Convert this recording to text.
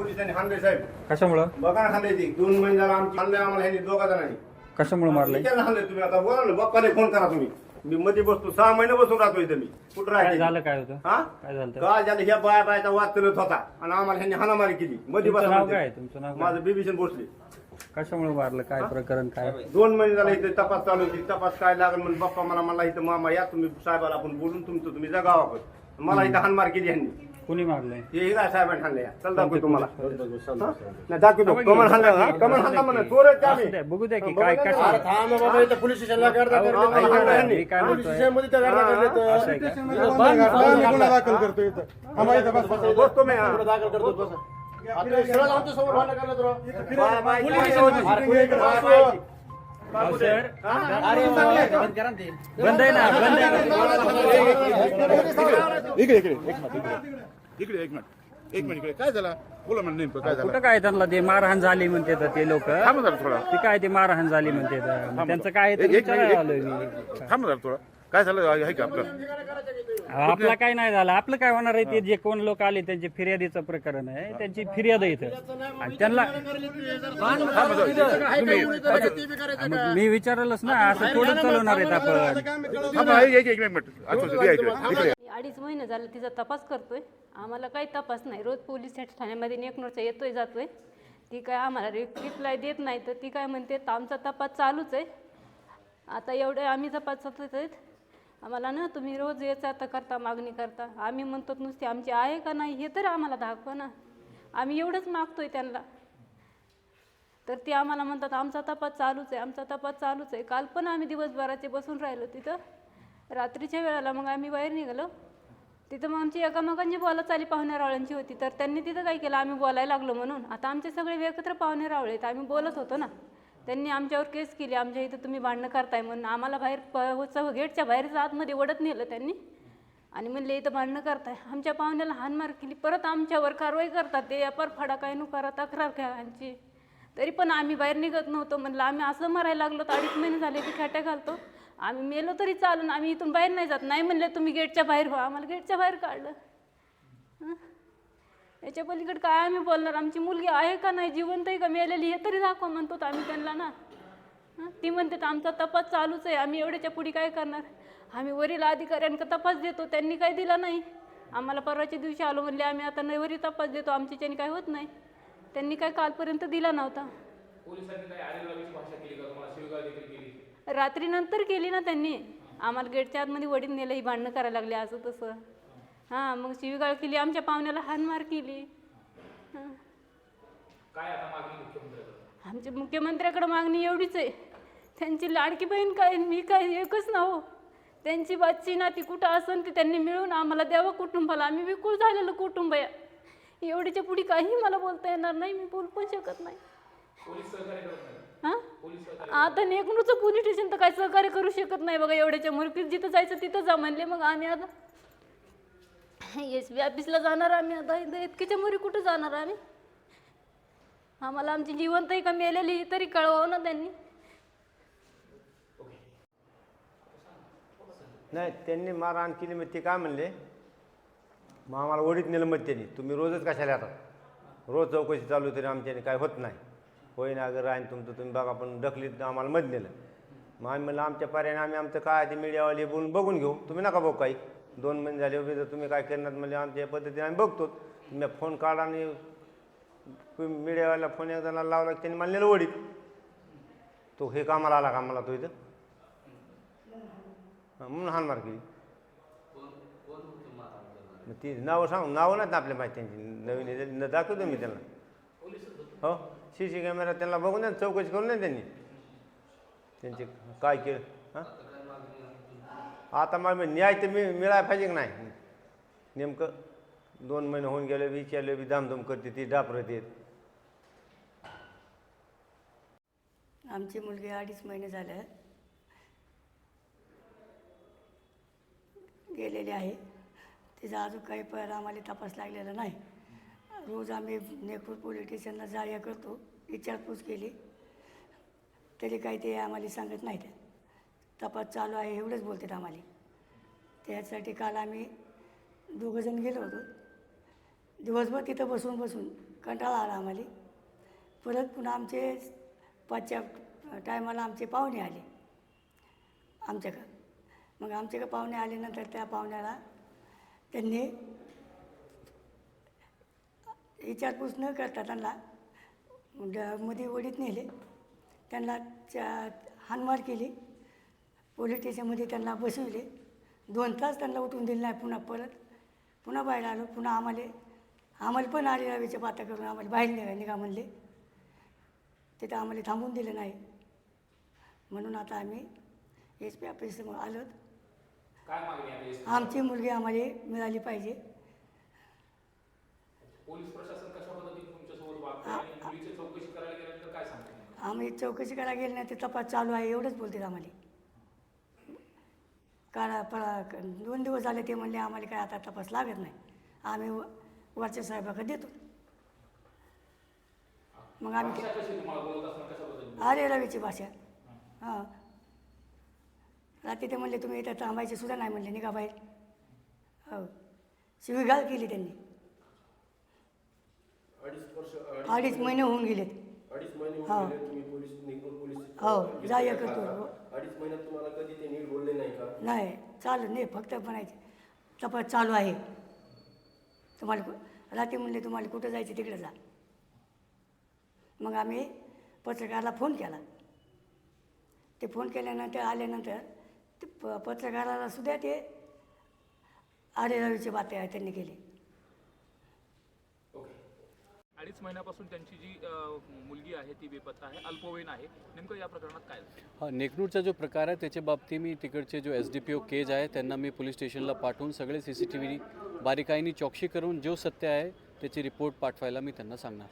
पोलिसांनी हाणले साहेब. कशामुळं बघा ना हाणले ती 2 महिने झाला आमची हाणले आम्हाला ह्यांनी दोघा जणांनी. कशामुळे मारलंय? विचारलं हाणले तुम्ही आता बोला ना बाप्पाने फोन करा तुम्ही. मी मध्ये बसतो 6 महिने बसून राहतो इथे मी. कुठं काय राहायचं? झालं? काय होतं? हा काय झालं? काय झालं? ह्या बायाचा वाद चालत होता आणि आम्हाला ह्यांनी हाणामारी केली मध्ये तुमचं नाव बसा. काय? तुमचं नाव काय? माझं बिभीषण भोसले. कशामुळे मारलं? काय प्रकरण? काय 2 महिने झाले इथे तपास चालू होती. तपास काय लागल म्हणून बाप्पा मला इथं मामा या तुम्ही साहेबाला आपण बोलून तुमचं तुम्ही जा गावाकडे. मला इथं हाणमार केली ह्यांनी. कुणी मारलंय? हे काय साहेबांनी हाणले? चल दाखवतो तुम्हाला. नाही दाखवतो कमल हाणला. कमल हाणला म्हणा चोर आहेत ते आम्ही. असू द्या, बघू द्या की काय कसं. पोलीस स्टेशनला गर्दा मी काय म्हणतोय? गुन्हा दाखल करतो इथं. बसतो मी. दाखल करतो बस. आता सरळ आमच्या समोर भांडण करण्यात राव. अहो, सर बंद आहे ना, बंद आहे ना. इकडे काय झालं? बोला म्हणून नेमकं काय झालं? कुठं काय त्यांना ते मारहाण झाली म्हणते ते लोक. थांबा जरा थोडा. ती काय ते मारहाण झाली म्हणते त्यांचं काय ते विचारायला आलोय मी. थांबा जरा थोडा. काय झालं आहे का आपलं? आपलं काय नाही झालं. आपलं काय होणार आहे? ते जे कोण लोक आले त्यांचे फिर्यादीचं प्रकरण आहे, त्यांची फिर्याद आहे इथं आणि त्यांना मग मी विचारलंच ना. असं थोडं चालवणार आहेत आपण. थांबा एक मिनिट. इकडे 2.5 महिने झाले तिचा तपास करतोय. आम्हाला काही तपास नाही. रोज पोलीस ठाण्यामध्ये नेकनोरचा येतोय जातोय. ती काय आम्हाला रिप्लाय देत नाही. तर ती काय म्हणते आमचा तपास चालूच आहे. आता एवढे आम्ही तपासत आहेत. आम्हाला ना तुम्ही रोज याचा आता करता मागणी करता. आम्ही म्हणतो नुसती आमची आहे का नाही हे तर आम्हाला दाखवा ना. आम्ही एवढंच मागतोय त्यांना. तर ते आम्हाला म्हणतात आमचा तपास चालूच आहे, आमचा तपास चालूच आहे. काल पण आम्ही दिवसभराचे बसून राहिलो तिथं. रात्रीच्या वेळेला मग आम्ही बाहेर निघालो. तिथं मग आमची एकामेकांची बोला चाली पाहुण्यारावळ्यांची होती. तर त्यांनी तिथं काय केलं, आम्ही बोलायला लागलो म्हणून. आता आमचे सगळे एकत्र पाहुणेरावळे आहेत. आम्ही बोलत होतो ना. त्यांनी आमच्यावर केस केली. आमच्या इथं तुम्ही भांडणं करताय म्हणून आम्हाला बाहेर गेटच्या बाहेरच आतमध्ये ओढत नेलं त्यांनी आणि म्हणले इथं भांडणं करताय. आमच्या पाहुण्याला हाणमार केली. परत आमच्यावर कारवाई करतात. ते व्यापार फाडा काय नु करा तक्रार घ्यायची. तरी पण आम्ही बाहेर निघत नव्हतो. म्हणलं आम्ही असं मरायला लागलो. 2.5 महिने झाले की खेट्या घालतो. आम्ही मेलो तरी चालून आम्ही इथून बाहेर नाही जात. नाही म्हणले तुम्ही गेटच्या बाहेर व्हा. आम्हाला गेटच्या बाहेर काढलं. याच्या पलीकडे काय आम्ही बोलणार? आमची मुलगी आहे का नाही, जिवंत आहे का मेलेली हे तरी दाखवा म्हणतो आम्ही त्यांना ना. ती म्हणते आमचा तपास चालूच आहे. आम्ही एवढ्याच्या पुढे काय करणार? आम्ही वरील अधिकाऱ्यांना तपास देतो. त्यांनी काय दिला नाही. आम्हाला परवाच्या दिवशी आलो म्हणले आम्ही आता नैवरी तपास देतो. आमच्याच्याने काय होत नाही. त्यांनी काय कालपर्यंत दिला नव्हता. रात्री नंतर केली ना त्यांनी. आम्हाला गेटच्या आतमध्ये वडील नेलं. ही भांडणं करायला लागली असं तसं. हां मग शिवीगाळ केली. आमच्या पाहुण्याला हाणमार केली. आमच्या मुख्यमंत्र्याकडे मागणी एवढीच आहे. त्यांची लाडकी बहीण काय मी काय एकच ना हो. त्यांची बाची नाती कुठं असन ती त्यांनी मिळून आम्हाला द्यावं कुटुंबाला. आम्ही विकूळ झालेलं कुटुंब आहे. एवढीच्या पुढे काही मला बोलता येणार नाही. मी बोलू पण शकत नाही. हां आता नेकनूरचं पोलीस स्टेशन तर काय सहकार्य करू शकत नाही बघा. एवढ्याच्या मुरकीत जिथं जायचं तिथं जा म्हणले. मग आम्ही आता SB ऑफिसला जाणार. आम्ही आता इतकीच्या मुरी कुठं जाणार आम्ही? आम्हाला आमची जिवंत आहे का मेलेली तरी कळवावं ना त्यांनी. नाही त्यांनी मारहाण केली. मग ते काय म्हणले मग आम्हाला ओढीत नेलं. मग त्यांनी तुम्ही रोजच कशाला येतात? रोज चौकशी चालू तरी आमच्याने काय होत नाही. होईन अगर राहीन तुमचं तुम्ही बघा. पण ढकलीत आम्हाला मध नेलं. मग आम्ही म्हणलं आमच्या पर्यायाने आम्ही आमचं काय ते मीडियावाले बोलून बघून घेऊ. तुम्ही नका बघू काही. 2 महिने झाले उभे तर तुम्ही काय करणार म्हणजे आमच्या पद्धतीने आम्ही बघतो. मी फोन काढा आणि मीडियावाला फोन एकदा लावला त्यांनी म्हणलेलं ओढीत. तो हे कामाला आला कामाला तो इथं म्हणून हाणमार केली. मग ती नावं सांगू. नावं नाहीत आपल्या माहिती त्यांची. नवीन दाखवतो मी त्यांना. हो CC कॅमेरा त्यांना बघून द्या. चौकशी करून द्या त्यांनी त्यांचे काय केलं. हां आता मग न्याय तर मिळायला पाहिजे की नाही? नेमकं 2 महिने होऊन गेले. विचारले बी धामधूम करते ती डापरत येत. आमची मुलगी 2.5 महिने झाले गेलेली आहे. तिचा अजून काही पहिला आम्हाला तपास लागलेला नाही. रोज आम्ही नेकनूर पोलीस स्टेशनला जाया करतो. विचारपूस केली तरी काही ते आम्हाला सांगत नाहीत. तपास चालू आहे एवढंच बोलतात आम्हाला. त्यासाठी काल आम्ही 2 जण गेलो होतो. दिवसभर तिथं बसून कंटाळा आला आम्हाला. परत पुन्हा आमचे 5च्या टायमाला आमचे पाहुणे आले आमच्याकडं. मग आमच्याकडे पाहुणे आल्यानंतर त्या पाहुण्याला त्यांनी विचारपूस न करता त्यांना मध्ये ओढीत नेले. त्यांना हाणमार केली. पोलीस स्टेशनमध्ये त्यांना बसविले. 2 तास त्यांना उठून दिले नाही. पुन्हा बाहेर आलो. पुन्हा आम्हाला पण आरेरावीच्या बाता करून आम्हाला बाहेर निघा म्हणले. तिथं आम्हाला थांबून दिलं नाही. म्हणून आता आम्ही SP ऑफिससमोर आलो. आमची मुलगी आम्हाला मिळाली पाहिजे. पोलीस प्रशासन कशा पद्धतीने तुमच्यासोबत वागतं आणि मुलीची चौकशी करायला गेल्यानंतर काय सांगते? आम्ही चौकशी करायला गेले नाही. ते तपास चालू आहे एवढंच बोलतात आम्हाला. 2 दिवस झाले ते म्हणले आम्हाला काय आता तपास लागत नाही. आम्ही वरच्या साहेबाकडे देतो. मग आम्ही कशी तुम्हाला बोलत असताना कशा पद्धतीने? अरे रवीची भाषा. हां, रात्री ते म्हणले तुम्ही इथं थांबायचे सुद्धा नाही म्हणले, निघा बाहेर. हो, शिवीगाळ केली त्यांनी. 2.5 महिने होऊन गेलेत. 2.5 महिने हो. होऊन गेले. तुम्ही पोलीस हो, जाय करतो. 2.5 महिन्यात तुम्हाला कधी ते नीट बोलले नाही का? नाही चालू नाही, फक्त म्हणायचे तपास चालू आहे. तुम्हाला रात्री म्हणले तुम्हाला कुठं जायचं तिकडे जा. मग आम्ही पत्रकाराला फोन केला. ते फोन केल्यानंतर आल्यानंतर ते पत्रकाराला सुद्धा ते आरेरावीची बातम्या त्यांनी केली. 2.5 महिन्यापासून त्यांची जी मुलगी आहे ती बेपत्ता आहे, अल्पवयीन आहे. नेमकं या प्रकरणात काय झालं? हा, नेकनूरचा जो प्रकार आहे त्याच्या बाबतीत मी तिकडचे जो SDPO केज आहे त्यांना मी पोलीस स्टेशनला पाठवून सगळे CCTV बारीकाईने चौकशी करून जो सत्य आहे त्याची रिपोर्ट पाठवायला मी त्यांना सांगणार.